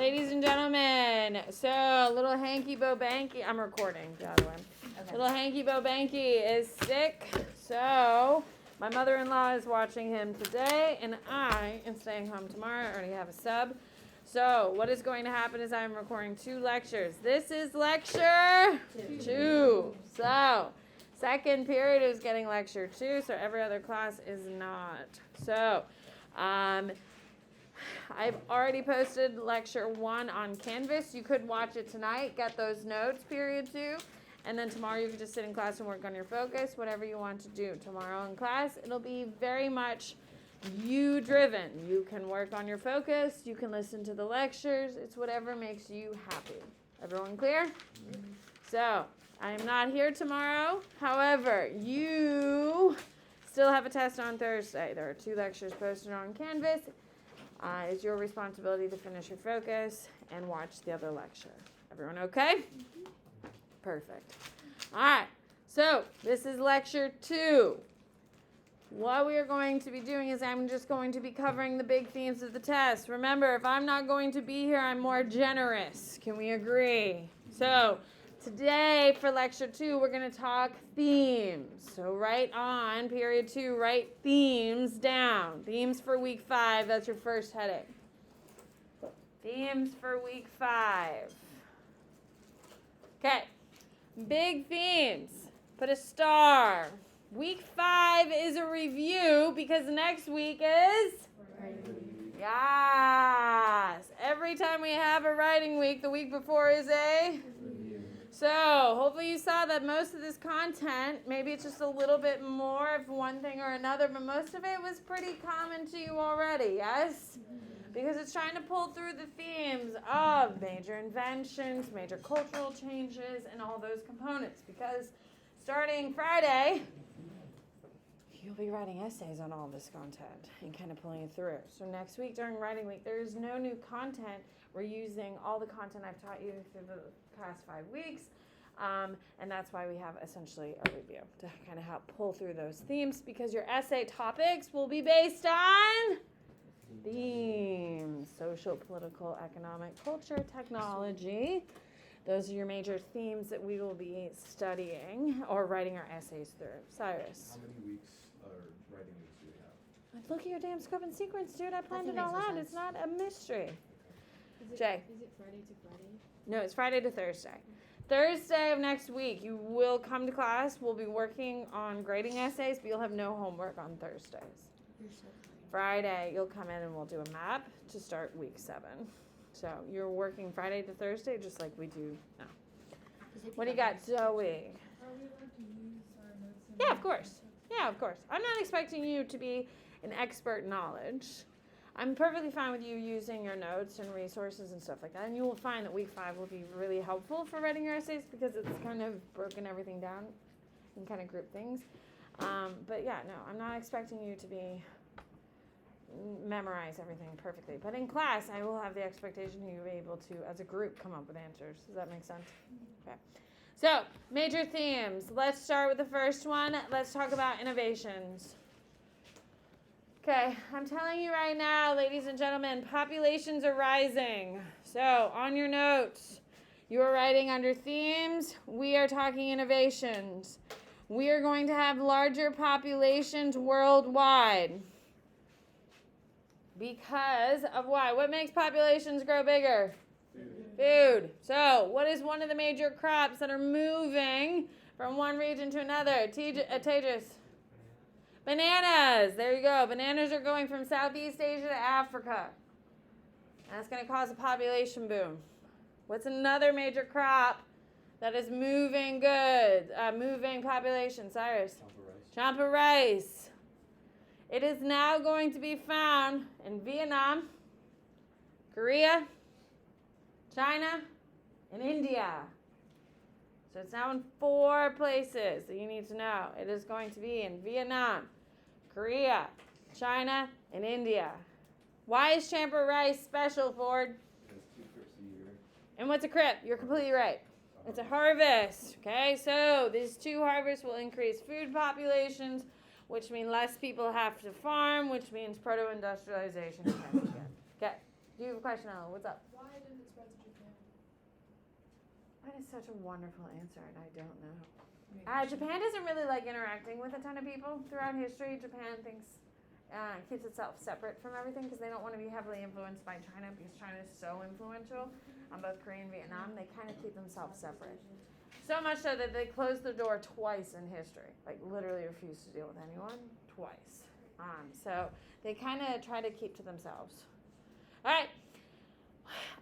Ladies and gentlemen, so little Hanky Bobanky, I'm recording, by the way. Okay. Little Hanky Bobanky is sick, so my mother-in-law is watching him today, and I am staying home tomorrow. I already have a sub. So what is going to happen is I'm recording 2 lectures. This is lecture 2. So second period is getting lecture 2, so every other class is not. So I've already posted lecture 1 on Canvas. You could watch it tonight, get those notes, period 2. And then tomorrow you can just sit in class and work on your focus, whatever you want to do. Tomorrow in class, it'll be very much you driven. You can work on your focus. You can listen to the lectures. It's whatever makes you happy. Everyone clear? Mm-hmm. So I am not here tomorrow. However, you still have a test on Thursday. There are 2 lectures posted on Canvas. It's your responsibility to finish your focus and watch the other lecture. Everyone okay? Mm-hmm. Perfect. All right. So this is lecture 2. What we are going to be doing is I'm just going to be covering the big themes of the test. Remember, if I'm not going to be here, I'm more generous. Can we agree? So today for lecture 2, we're going to talk themes. So write on period 2, write themes down. Themes for week 5. That's your first heading. Themes for week 5. Okay. Big themes. Put a star. Week 5 is a review because next week is writing. Yes. Every time we have a writing week, the week before is a review. So hopefully you saw that most of this content, maybe it's just a little bit more of one thing or another, but most of it was pretty common to you already, yes? Because it's trying to pull through the themes of major inventions, major cultural changes, and all those components. Because starting Friday, you'll be writing essays on all this content and kind of pulling it through. So next week during writing week, there's no new content. We're using all the content I've taught you through the past 5 weeks. And that's why we have essentially a review to kind of help pull through those themes, because your essay topics will be based on themes: social, political, economic, culture, technology. Those are your major themes that we will be studying or writing our essays through. Cyrus. How many weeks or writing weeks do we have? Look at your damn scope and sequence, dude. I planned it all out. It's not a mystery. Jay. Is it Friday to Friday? No, it's Friday to Thursday. Thursday of next week, you will come to class. We'll be working on grading essays, but you'll have no homework on Thursdays. You're so funny. Friday, you'll come in and we'll do a map to start week 7. So you're working Friday to Thursday just like we do now. What do you got, Zoe? Are we allowed to use our notes? Yeah, of course. Yeah, of course. I'm not expecting you to be an expert knowledge. I'm perfectly fine with you using your notes and resources and stuff like that. And you will find that week 5 will be really helpful for writing your essays because it's kind of broken everything down and kind of group things. But yeah, no, I'm not expecting you to memorize everything perfectly. But in class, I will have the expectation you'll be able to, as a group, come up with answers. Does that make sense? Okay. So, major themes. Let's start with the first one. Let's talk about innovations. Okay, I'm telling you right now, ladies and gentlemen, populations are rising. So, on your notes, you are writing under themes. We are talking innovations. We are going to have larger populations worldwide. Because of why? What makes populations grow bigger? Food. So, what is one of the major crops that are moving from one region to another? Tejas. Bananas. There you go. Bananas are going from Southeast Asia to Africa. And that's going to cause a population boom. What's another major crop that is moving goods, moving population? Cyrus? Champa rice. It is now going to be found in Vietnam, Korea, China, and India. So it's now in 4 places that you need to know. It is going to be in Vietnam, Korea, China, and India. Why is champa rice special, Ford? It's 2 trips a year. And what's a crip? You're completely right. It's a harvest. Okay, so these 2 harvests will increase food populations, which means less people have to farm, which means proto-industrialization. Okay. Do you have a question, Ella? What's up? Why did it spread to Japan? That is such a wonderful answer, and I don't know. Japan doesn't really like interacting with a ton of people throughout history. Japan keeps itself separate from everything because they don't want to be heavily influenced by China because China is so influential on both Korea and Vietnam. They kind of keep themselves separate. So much so that they closed the door twice in history. Like literally refused to deal with anyone twice. So they kind of try to keep to themselves. All right.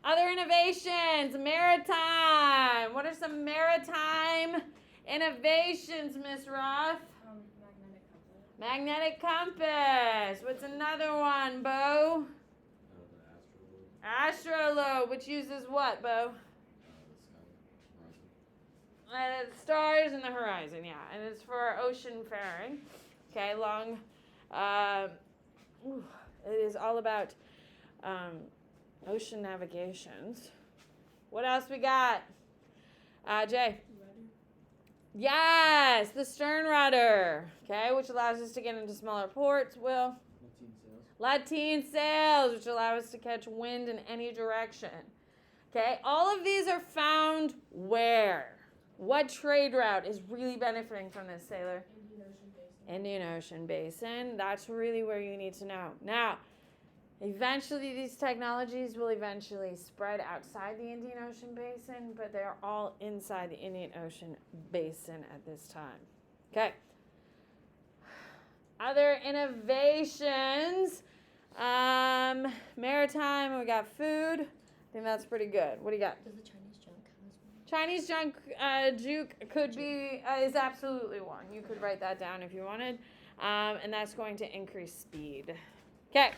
Other innovations, maritime. What are some maritime innovations, Miss Roth? Magnetic compass. Magnetic compass. What's another one, Bo? The Astrolabe, which uses what, Bo? the sky, Stars in the horizon, yeah. And it's for ocean faring. Okay, it is all about ocean navigations. What else we got? Jay? Yes, the stern rudder, okay, which allows us to get into smaller ports. Will? Lateen sails, which allow us to catch wind in any direction. Okay, all of these are found where? What trade route is really benefiting from this, Sailor? Indian Ocean Basin. That's really where you need to know. Now, eventually these technologies will eventually spread outside the Indian Ocean Basin, but they're all inside the Indian Ocean Basin at this time. Okay. Other innovations. Maritime, we got food. I think that's pretty good. What do you got? Does the Chinese junk count as well? Juke could be, is absolutely one. You could write that down if you wanted. And that's going to increase speed. Okay.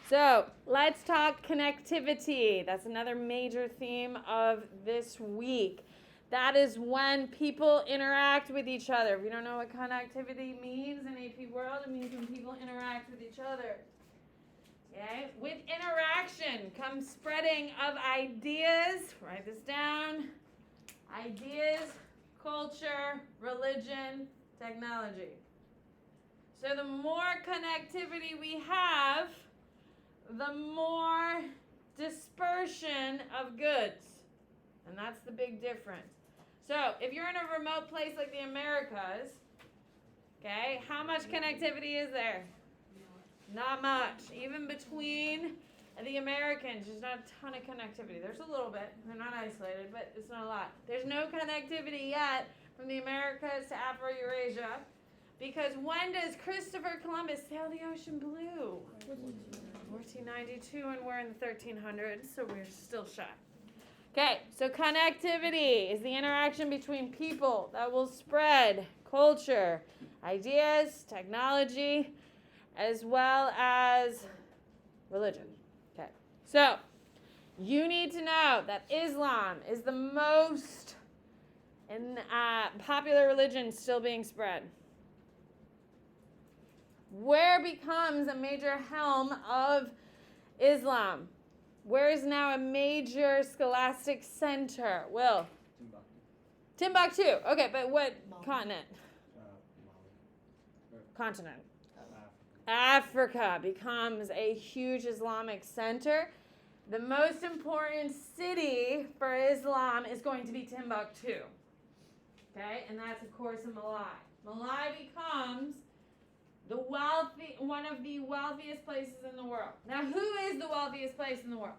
So let's talk connectivity. That's another major theme of this week. That is when people interact with each other. If you don't know what connectivity means in AP world, it means when people interact with each other. Okay? With interaction comes spreading of ideas. Write this down. Ideas, culture, religion, technology. So the more connectivity we have, the more dispersion of goods. And that's the big difference. So if you're in a remote place like the Americas, okay, how much connectivity is there? Not much. Even between the Americans, there's not a ton of connectivity. There's a little bit. They're not isolated, but it's not a lot. There's no connectivity yet from the Americas to Afro-Eurasia because when does Christopher Columbus sail the ocean blue? 1492, and we're in the 1300s, so we're still shy. Okay, so connectivity is the interaction between people that will spread culture, ideas, technology, as well as religion. Okay, so you need to know that Islam is the most popular religion still being spread. Where becomes a major helm of Islam? Where is now a major scholastic center? Will? Timbuktu. Okay, but what continent? Continent. Africa becomes a huge Islamic center. The most important city for Islam is going to be Timbuktu. Okay, and that's of course in Malai. Malai becomes one of the wealthiest places in the world. Now, who is the wealthiest place in the world?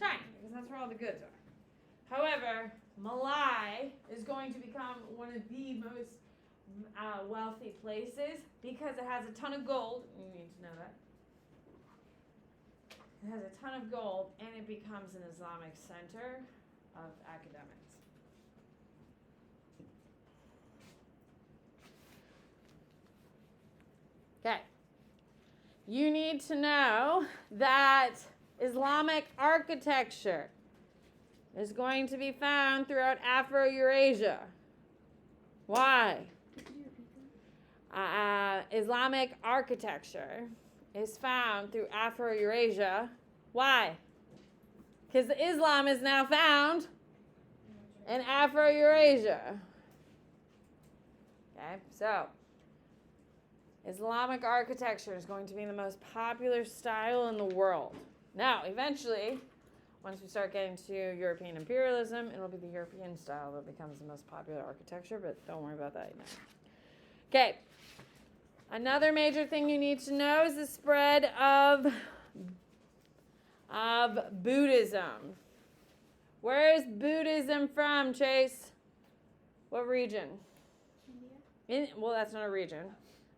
China, because that's where all the goods are. However, Malai is going to become one of the most wealthy places because it has a ton of gold. You need to know that. It has a ton of gold, and it becomes an Islamic center of academics. Okay. You need to know that Islamic architecture is going to be found throughout Afro-Eurasia. Why? Islamic architecture is found through Afro-Eurasia. Why? Because Islam is now found in Afro-Eurasia. Okay, so Islamic architecture is going to be the most popular style in the world. Now, eventually, once we start getting to European imperialism, it'll be the European style that becomes the most popular architecture, but don't worry about that now. Okay. Another major thing you need to know is the spread of Buddhism. Where is Buddhism from, Chase? What region? India? Well, that's not a region,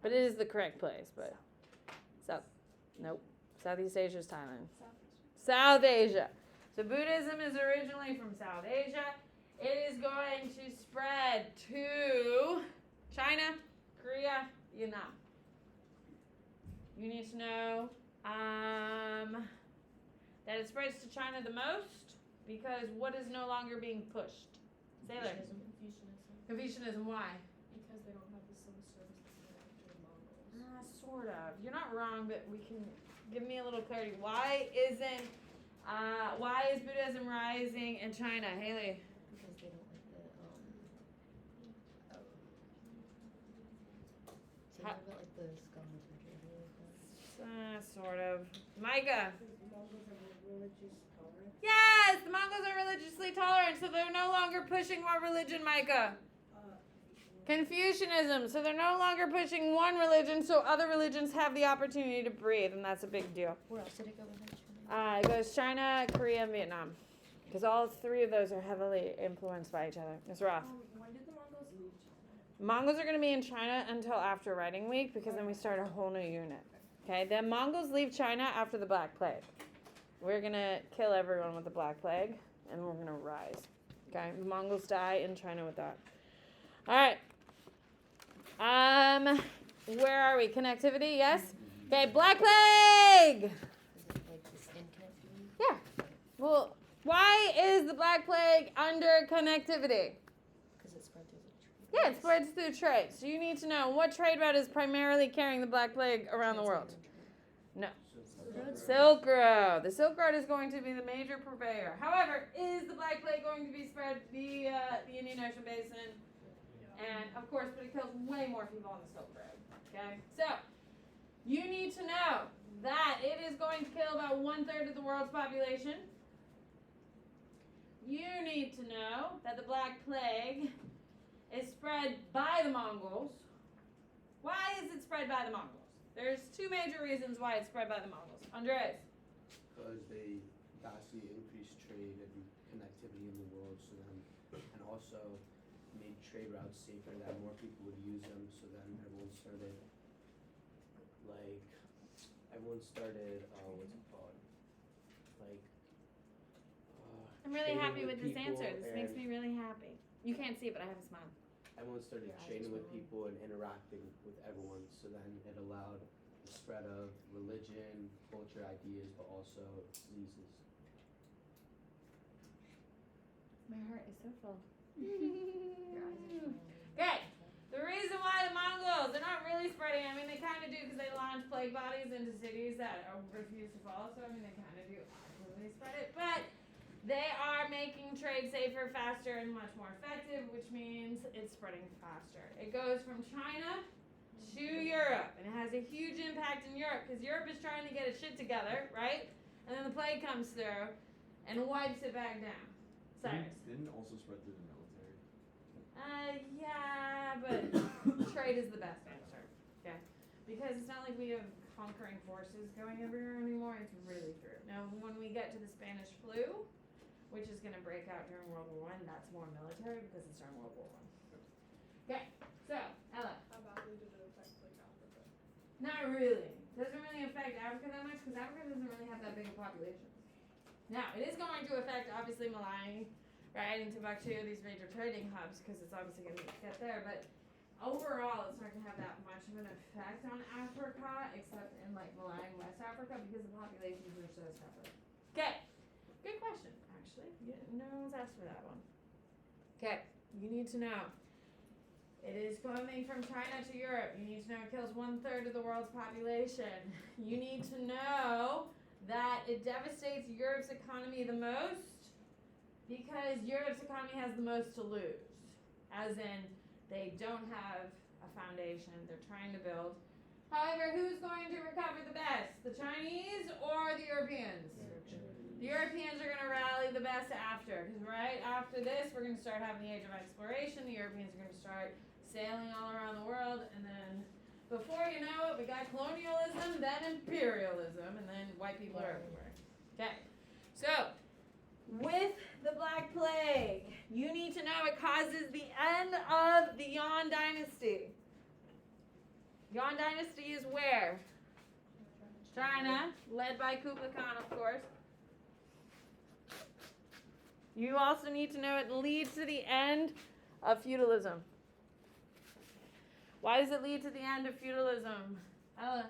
but it is the correct place. But nope. Southeast Asia is Thailand. South Asia. So Buddhism is originally from South Asia. It is going to spread to China, Korea, Vietnam. You need to know that it spreads to China the most because what is no longer being pushed? Say that. Confucianism, why? Because they don't have the same services after the Mongols. Sort of. You're not wrong, but we can give me a little clarity. Why is Buddhism rising in China, Haley? Because they don't like the so Ha- about like the scholars or something like that. Sort of. Micah. The Mongols are religious tolerant. Yes, the Mongols are religiously tolerant, so they're no longer pushing what religion, Micah? Confucianism. So they're no longer pushing one religion, so other religions have the opportunity to breathe, and that's a big deal. Where else did it go within China? It goes China, Korea, and Vietnam, because all three of those are heavily influenced by each other. Ms. Roth. When did the Mongols leave China? Mongols are going to be in China until after Writing Week, because then we start a whole new unit. Okay, the Mongols leave China after the Black Plague. We're going to kill everyone with the Black Plague, and we're going to rise. Okay, the Mongols die in China with that. All right. Where are we? Connectivity, yes? Okay, Black Plague! Is it like this inconnectivity? Yeah. Well, why is the Black Plague under connectivity? Because it spread through the tree. Yeah, it spreads through trade. So you need to know what trade route is primarily carrying the Black Plague around the world. No. Silk Road. The Silk Road is going to be the major purveyor. However, is the Black Plague going to be spread via the Indian Ocean Basin? And of course, but it kills way more people on the Silk Road. Okay? So, you need to know that it is going to kill about 1/3 of the world's population. You need to know that the Black Plague is spread by the Mongols. Why is it spread by the Mongols? There's two major reasons why it's spread by the Mongols. Andres. Because they vastly increased trade and connectivity in the world, so then, and also made trade routes safer, that more people would use them, so then everyone started, what's it called? I'm really Trading happy with with this people answer. This makes and- me really happy. You can't see it, but I have a smile. Everyone started Yeah, I trading just with wanna- people and interacting with everyone, so then it allowed the spread of religion, culture, ideas, but also diseases. My heart is so full. Your eyes are smiling. Okay. The reason why the Mongols, they're not really spreading, I mean, they kind of do because they launch plague bodies into cities that refuse to fall, so I mean, they kind of do actively spread it, but they are making trade safer, faster, and much more effective, which means it's spreading faster. It goes from China to Europe, and it has a huge impact in Europe because Europe is trying to get its shit together, right? And then the plague comes through and wipes it back down. Cyrus. Didn't also spread through the military. Yeah, but trade is the best answer. Okay. Because it's not like we have conquering forces going everywhere anymore. It's really true. Now, when we get to the Spanish flu, which is going to break out during World War I, that's more military because it's during World War I. Okay. So, Ella. How badly did it affect like Africa? Not really. Doesn't really affect Africa that much because Africa doesn't really have that big a population. Now, it is going to affect, obviously, Malawi, right, and Timbuktu, these major trading hubs, because it's obviously going to get there, but overall, it's not going to have that much of an effect on Africa, except in, like, Malawi and West Africa, because the populations are so separate. Okay. Good question, actually. No one's asked for that one. Okay. You need to know. It is coming from China to Europe. You need to know it kills 1/3 of the world's population. You need to know that it devastates Europe's economy the most because Europe's economy has the most to lose. As in, they don't have a foundation they're trying to build. However, who's going to recover the best? The Chinese or the Europeans? The Europeans are going to rally the best after. Because right after this, we're going to start having the age of exploration. The Europeans are going to start sailing all around the world. And then before you know it, we got colonialism, then imperialism, and then white people are everywhere. Okay. So, with the Black Plague, you need to know it causes the end of the Yuan dynasty. Yuan dynasty is where? China, led by Kublai Khan, of course. You also need to know it leads to the end of feudalism. Why does it lead to the end of feudalism? Ella?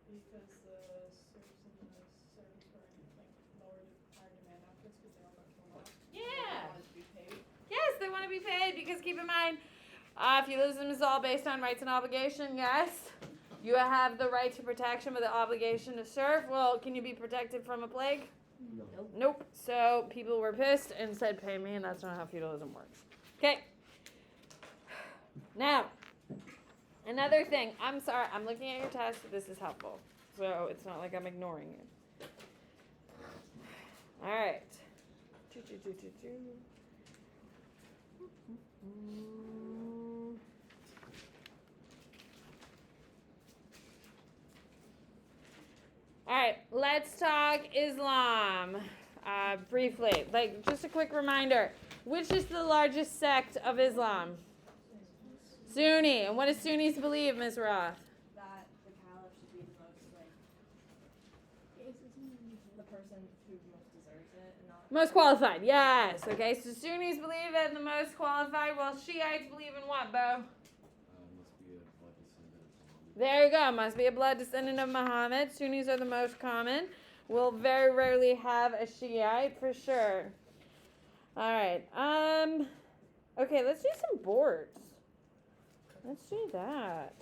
Because the serfs and the servants were in lower higher demand outfits because they were much more. Yeah. They wanted to be paid. Yes, they want to be paid because keep in mind, feudalism is all based on rights and obligation. Yes, you have the right to protection, but the obligation to serve. Well, can you be protected from a plague? No. Nope. So people were pissed and said, "Pay me," and that's not how feudalism works. Okay. Now, another thing. I'm sorry. I'm looking at your test. This is helpful, so it's not like I'm ignoring you. All right. All right, let's talk Islam briefly. Like, just a quick reminder. Which is the largest sect of Islam? Sunni. And what do Sunnis believe, Ms. Roth? That the caliph should be the most, the person who most deserves it, and not Most qualified, yes. Okay, so Sunnis believe in the most qualified, while Shiites believe in what, Bo? Must be a blood descendant of Muhammad. There you go. Must be a blood descendant of Muhammad. Sunnis are the most common. We'll very rarely have a Shiite for sure. All right. Okay, let's do some boards. Let's do that.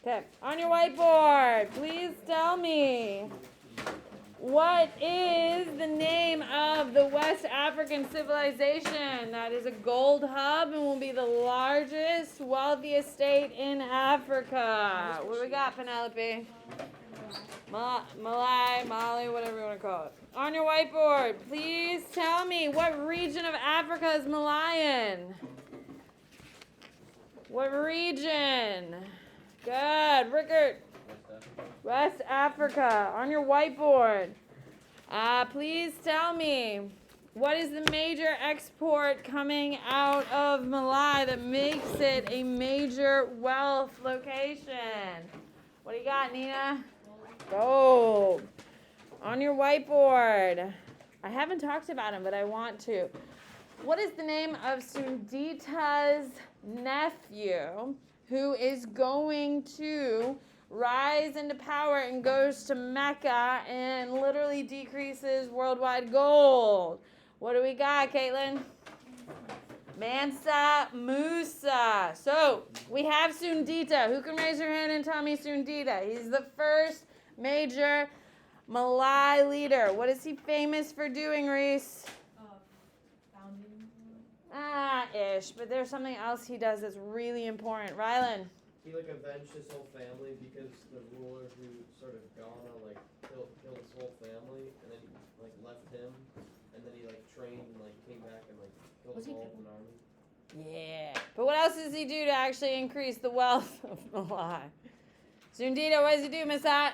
Okay, on your whiteboard, please tell me, what is the name of the West African civilization that is a gold hub and will be the largest, wealthiest state in Africa? What do we got, Penelope? Malay, Mali, whatever you want to call it. On your whiteboard, please tell me, what region of Africa is Malayan? What region? Good. Rickard. West Africa. On your whiteboard. Please tell me, what is the major export coming out of Malay that makes it a major wealth location? What do you got, Nina? Gold. On your whiteboard. I haven't talked about him, but I want to. What is the name of Sundita's nephew who is going to rise into power and goes to Mecca and literally decreases worldwide gold? What do we got, Caitlin? Mansa Musa. So we have Sundita. Who can raise your hand and tell me Sundita? He's the first major Malay leader. What is he famous for doing, Reese? founding. Ish, but there's something else he does that's really important. Rylan. He avenged his whole family because the ruler who sort of Ghana killed his whole family, and then he left him, and then he trained and came back and killed them all with an army. Yeah. But what else does he do to actually increase the wealth of Malay? Sundita, what does he do, Miss At?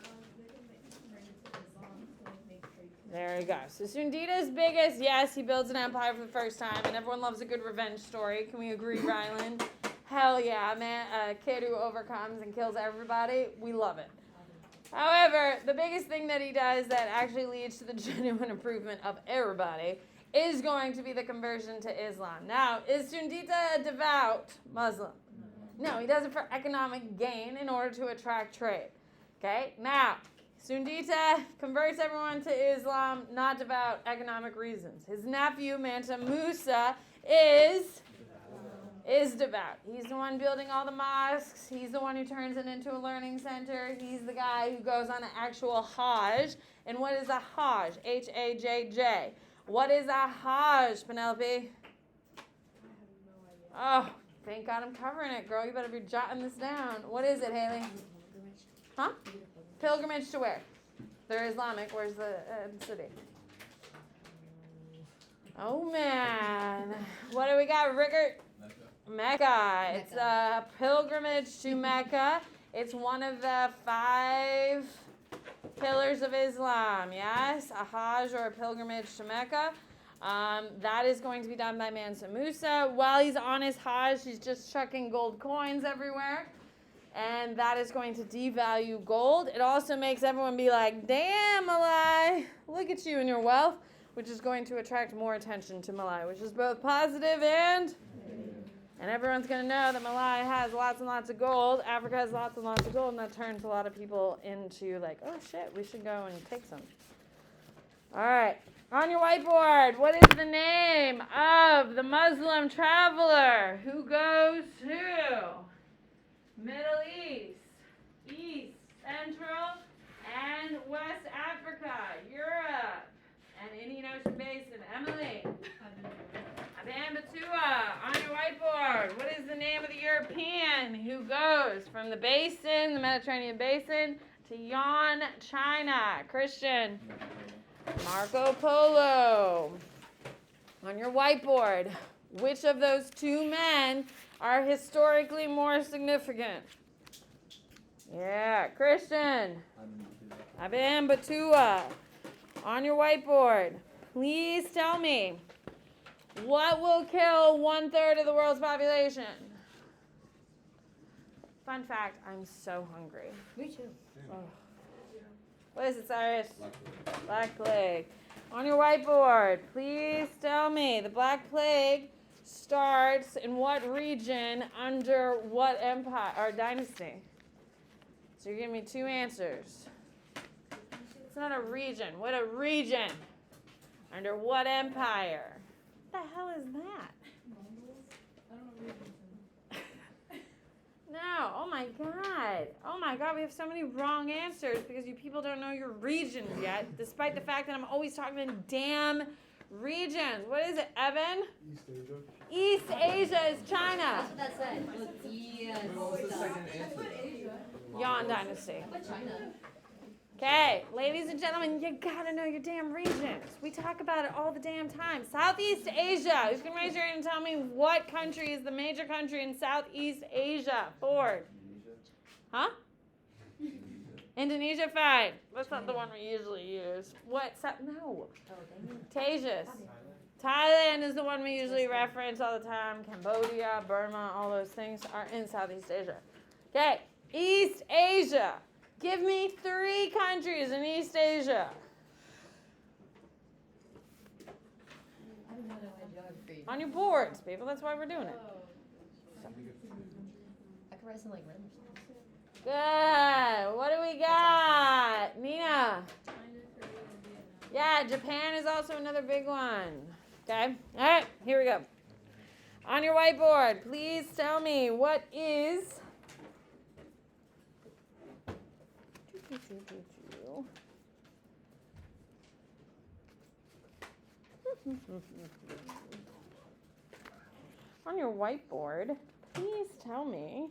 They can bring it to Islam to make trade. There you go. So Sundita's biggest, yes, he builds an empire for the first time, and everyone loves a good revenge story. Can we agree, Rylan? Hell yeah, man. A kid who overcomes and kills everybody. We love it. However, the biggest thing that he does that actually leads to the genuine improvement of everybody is going to be the conversion to Islam. Now, is Sundita a devout Muslim? No, he does it for economic gain in order to attract trade. Okay? Now, Sundita converts everyone to Islam, not devout economic reasons. His nephew, Mansa Musa, is devout. He's the one building all the mosques. He's the one who turns it into a learning center. He's the guy who goes on an actual Hajj. And what is a Hajj? H-A-J-J. What is a Hajj, Penelope? I have no idea. Oh, Thank God I'm covering it, girl. You better be jotting this down. What is it, Haley? Huh? Pilgrimage to where? They're Islamic. Where's the city? Oh, man. What do we got, Rickert? Mecca. It's a pilgrimage to Mecca. It's one of the 5 pillars of Islam. Yes, a Hajj or a pilgrimage to Mecca. That is going to be done by Mansa Musa. While he's on his Hajj, he's just chucking gold coins everywhere. And that is going to devalue gold. It also makes everyone be like, damn, Malai, look at you and your wealth, which is going to attract more attention to Malai, which is both positive and everyone's going to know that Malai has lots and lots of gold. Africa has lots and lots of gold, and that turns a lot of people into like, oh, shit, we should go and take some. All right. On your whiteboard, what is the name of the Muslim traveler who goes to Middle East, East, Central, and West Africa, Europe, and Indian Ocean Basin? Emily. APM WK. On your whiteboard, what is the name of the European who goes from the basin, the Mediterranean basin, to Yan, China? Christian. Marco Polo. On your whiteboard, which of those 2 men are historically more significant? Yeah, Christian. APM WK. On your whiteboard, please tell me, what will kill 1/3 of the world's population? Fun fact, I'm so hungry. Me too. Oh. What is it, Cyrus? Black Plague. On your whiteboard, please tell me, the Black Plague starts in what region under what empire or dynasty? So you're giving me 2 answers. It's not a region. What a region? Under what empire? What the hell is that? Mongols? I don't know regions. No. Oh my God. Oh my God. We have so many wrong answers because you people don't know your regions yet, despite the fact that I'm always talking in damn regions. What is it, Evan? East Asia. East Asia is China. That's what that said. Yes. What was the second answer? Yan Dynasty. But China. Okay, ladies and gentlemen, you gotta know your damn regions. We talk about it all the damn time. Southeast Asia. Who's gonna raise your hand and tell me what country is the major country in Southeast Asia? Ford. Huh? Indonesia, fine. That's not the one we usually use. What? No. Tejas. Thailand is the one we usually reference all the time. Cambodia, Burma, all those things are in Southeast Asia. Okay, East Asia. Give me 3 countries in East Asia. I don't know my geography. On your boards, people. That's why we're doing it. I could write some like random stuff. Good. What do we got? Nina. China, Korea, and Vietnam. Yeah, Japan is also another big one. Okay. All right. Here we go. On your whiteboard, please tell me what is... On your whiteboard, please tell me,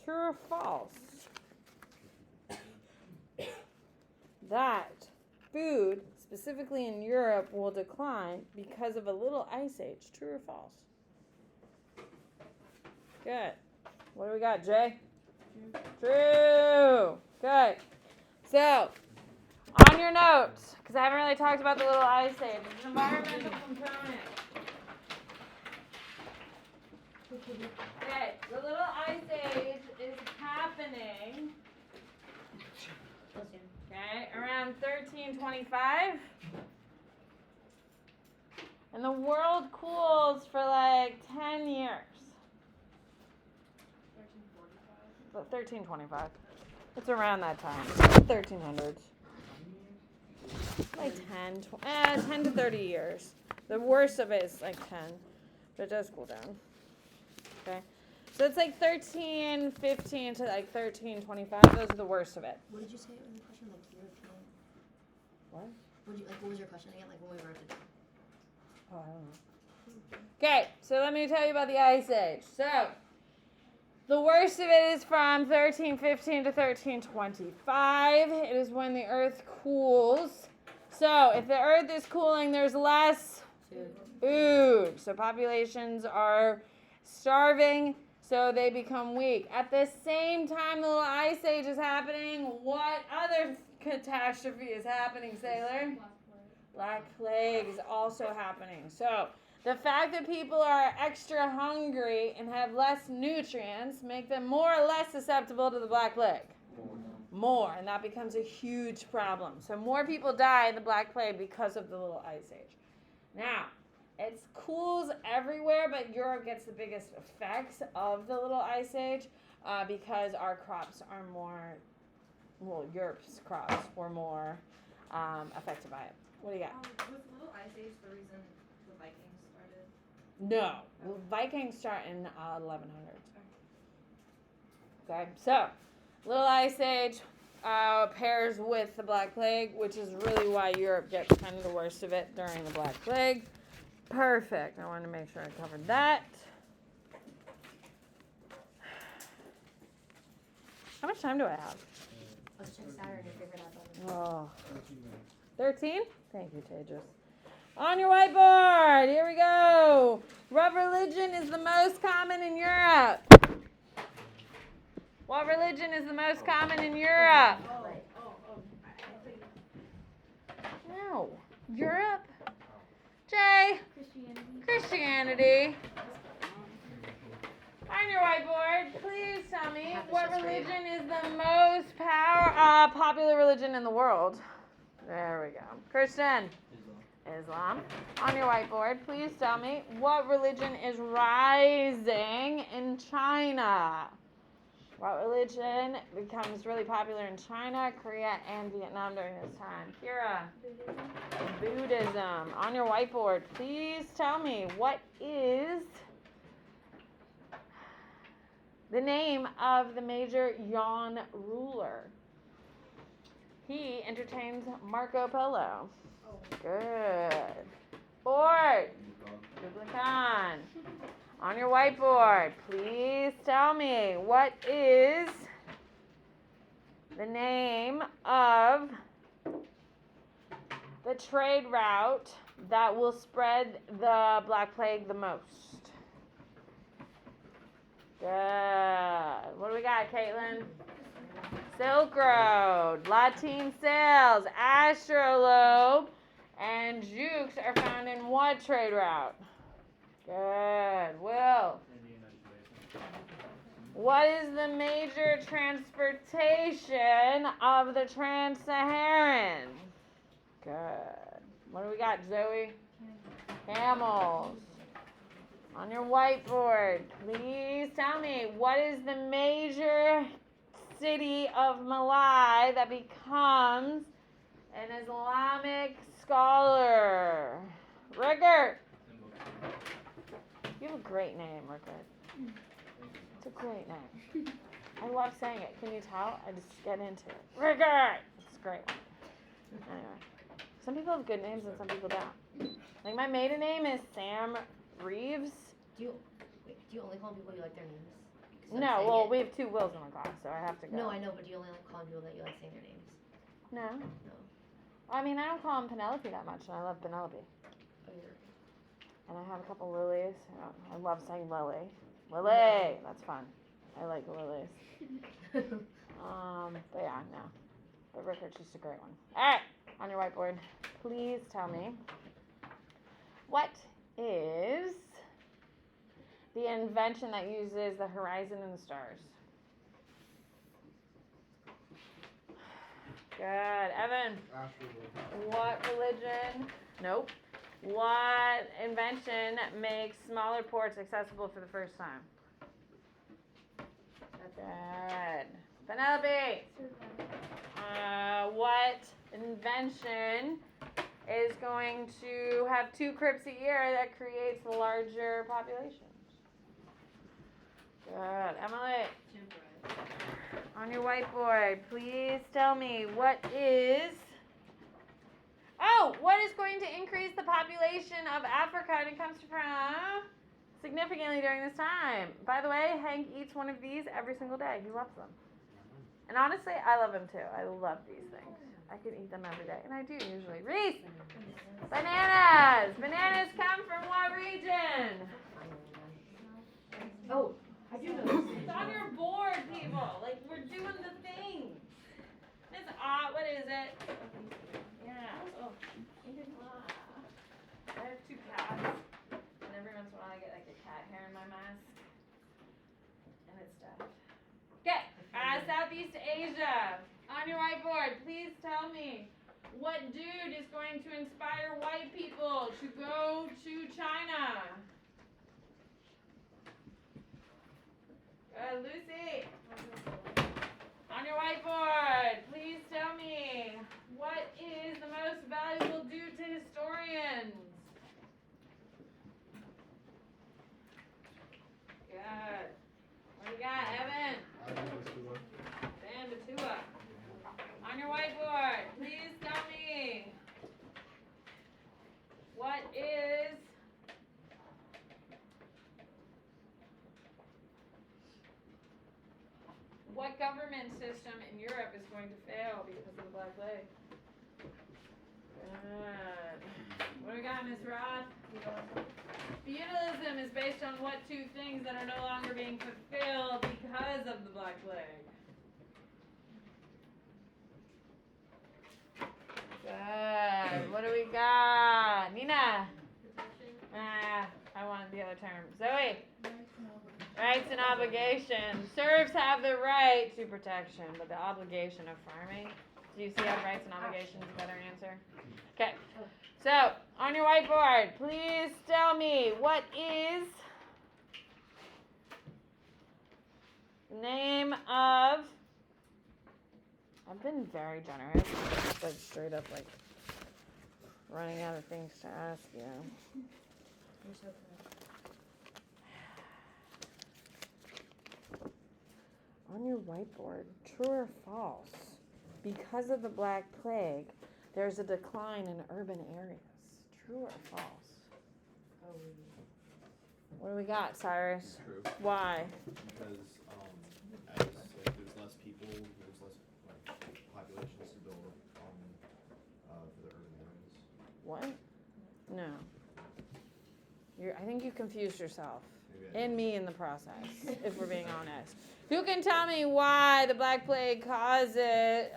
true or false, that food, specifically in Europe, will decline because of a little ice age. True or false? Good. What do we got, Jay? True. Good. So, on your notes, because I haven't really talked about the little ice age, it's an environmental component. Okay, the little ice age is happening, okay, around 1325. And the world cools for like 10 years. 1325. It's around that time. 1300s. Like 10 to 30 years. The worst of it is like 10. But it does cool down. Okay. So it's like 1315 to like 1325. Those are the worst of it. What did you say in the question? Like European? What? What was your question again? Like when we wrote it down? Oh, I don't know. Okay, so let me tell you about the Ice Age. So, the worst of it is from 1315 to 1325. It is when the Earth cools. So, if the Earth is cooling, there's less food. So, populations are starving, so they become weak. At the same time the little Ice Age is happening, what other catastrophe is happening, Sailor? Black plague is also happening. So, the fact that people are extra hungry and have less nutrients make them more or less susceptible to the Black Plague. More, and that becomes a huge problem. So more people die in the Black Plague because of the little Ice Age. Now, it cools everywhere, but Europe gets the biggest effects of the little Ice Age because our crops are more, well, Europe's crops were more affected by it. What do you got? Was Little Ice Age the reason the Vikings started? No, Vikings start in 1100s. Okay, so Little Ice Age pairs with the Black Plague, which is really why Europe gets kind of the worst of it during the Black Plague. Perfect. I wanted to make sure I covered that. How much time do I have? Let's check Saturn and figure it out. Oh, 13? Thank you, Tejas. On your whiteboard, here we go. What religion is the most common in Europe? What religion is the most common in Europe? No. Europe? Jay? Christianity. On your whiteboard, please tell me what religion is the most popular religion in the world. There we go. Kristen? Islam. On your whiteboard, please tell me what religion is rising in China. What religion becomes really popular in China, Korea, and Vietnam during this time? Kira? Buddhism. On your whiteboard, please tell me what is the name of the major Yuan ruler? He entertains Marco Polo. Good. Board. Kublai Khan. On your whiteboard, please tell me what is the name of the trade route that will spread the Black Plague the most? Good. What do we got, Caitlin? Silk Road, Latin sails, astrolabe, and jukes are found in what trade route? Good. Will? What is the major transportation of the Trans-Saharan? Good. What do we got, Zoe? Camels. On your whiteboard, please tell me what is the major city of Malai that becomes an Islamic scholar? Rickert. You have a great name, Rickert. It's a great name. I love saying it. Can you tell? I just get into it. Rickert. It's a great one. Anyway, some people have good names and some people don't. Like my maiden name is Sam Reeves. Do you only call people you like their names? 'Cause I'm No, saying well, it. we have 2 Wills in my class, so I have to go. No, I know, but do you only like calling people that you like saying their names? No. No. I mean, I don't call him Penelope that much, and I love Penelope. Oh, you're And I have a couple Lilies. I love saying Lily. Lily! That's fun. I like Lilies. But yeah, no. But Rickert's just a great one. Alright, on your whiteboard, please tell me what is the invention that uses the horizon and the stars? Good. Evan, what religion? Nope. What invention makes smaller ports accessible for the first time? Good. Penelope, what invention is going to have 2 crypts a year that creates larger populations? Good. Emily, on your whiteboard, please tell me what is going to increase the population of Africa, and it comes from significantly during this time. By the way, Hank eats one of these every single day. He loves them. And honestly, I love them too. I love these things. I could eat them every day, and I do usually. Reese, bananas. Bananas come from what region? Oh, I do know this. It's on your board, people. Like, we're doing the thing. It's what is it? Yeah. Oh. I have 2 cats, and every once in a while I get like a cat hair in my mask, and it's stuff. Okay, Southeast Asia. On your whiteboard, please tell me what dude is going to inspire white people to go to China? Good, Lucy. On your whiteboard, please tell me what is the most valuable dude to historians? Good. What do you got, Evan? Dan Batua. On your whiteboard, please tell me what is what government system in Europe is going to fail because of the Black Plague? Good. What do we got, Miss Roth? Feudalism is based on what 2 things that are no longer being fulfilled because of the Black Plague? Good. What do we got? Nina? I wanted the other term. Zoe? Rights and obligations. Serfs have the right to protection, but the obligation of farming. Do you see how rights and obligations is a better answer? Okay. So, on your whiteboard, please tell me what is the name of. I've been very generous. Like straight up like running out of things to ask you. You're so good. On your whiteboard, true or false? Because of the Black Plague, there's a decline in urban areas. True or false? Oh, What do we got, Cyrus? True. Why? Because as like there's less people, there's less like populations to build for the urban areas. What? No. I think you confused yourself. Maybe I And me in the process, if we're being honest. Who can tell me why the Black Plague caused a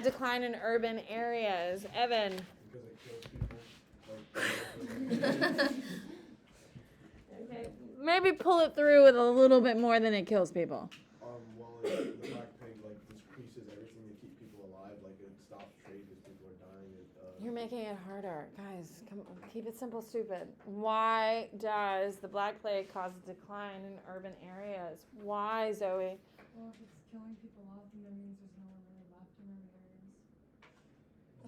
decline in urban areas? Evan. Because it kills people. Okay. Maybe pull it through with a little bit more than it kills people. Well, the Black Plague decreases everything to keep people alive. Like it stops trade as people are dying. You're making it harder. Guys, come on, keep it simple, stupid. Why does the Black Plague cause a decline in urban areas? Why, Zoe? Well, if it's killing people off, then that means there's no one really left in urban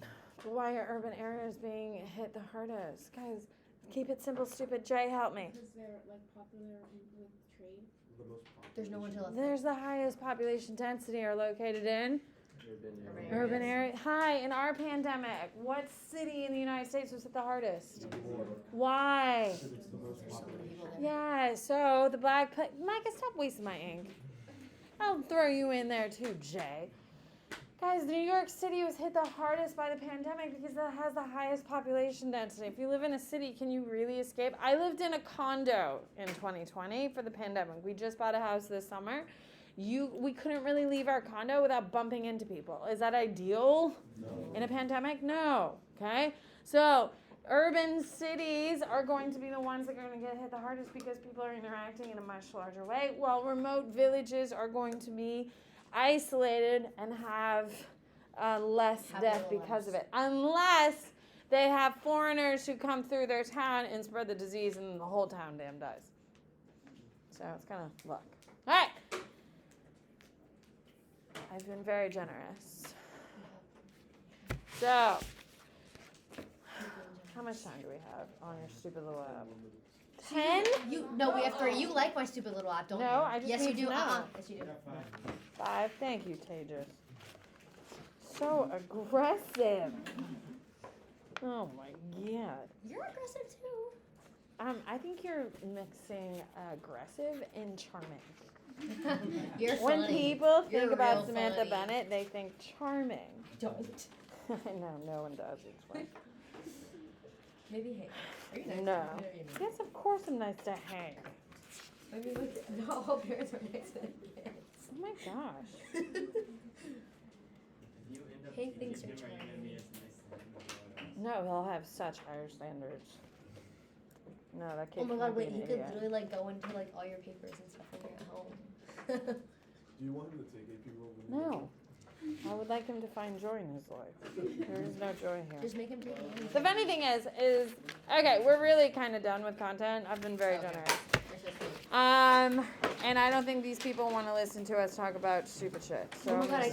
areas. Why are urban areas being hit the hardest? Guys, keep it simple, stupid. Jay, help me. Because they're like popular with trade. The most There's no one to left. There's the highest population density are located in Urban urban areas. Hi, in our pandemic, what city in the United States was hit the hardest? Why? It's the most population. Yeah, so the Black Plague. Micah, stop wasting my ink. I'll throw you in there too, Jay. Guys, New York City was hit the hardest by the pandemic because it has the highest population density. If you live in a city, can you really escape? I lived in a condo in 2020 for the pandemic. We just bought a house this summer. We couldn't really leave our condo without bumping into people. Is that ideal in a pandemic? No. Okay? So urban cities are going to be the ones that are going to get hit the hardest because people are interacting in a much larger way, while remote villages are going to be isolated and have less death because of it. Unless they have foreigners who come through their town and spread the disease and the whole town damn dies. So it's kind of luck. All right. I've been very generous. So, how much time do we have on your stupid little app? 10? We have 3. You like my stupid little app, don't you? No, I just yes, need you do. to know. Yes, you do. 5. Thank you, Tejas. So aggressive. Oh my god. You're aggressive too. I think you're mixing aggressive and charming. You're When funny. people think You're about real Samantha funny. Bennett, they think charming. I don't. I know, no one does. It's fine. Maybe Hank. Are you nice No. to me or Amy? Yes, of course I'm nice to Hank. I mean, like, not all parents are nice to their kids. Oh my gosh. If you end up Hank teaching thinks you're him, are you gonna be as nice to him as No, he'll have such higher standards. No, that kid Oh my can't god, be wait, an he could idiot. literally like go into like all your papers and stuff when you're at home. Do you want him to take AP World? No. I would like him to find joy in his life. There is no joy here. Just make him take it. The funny thing is okay, we're really kind of done with content. I've been very Okay. generous. You're so sweet. And I don't think these people want to listen to us talk about stupid shit. So Oh my I'm god, gonna I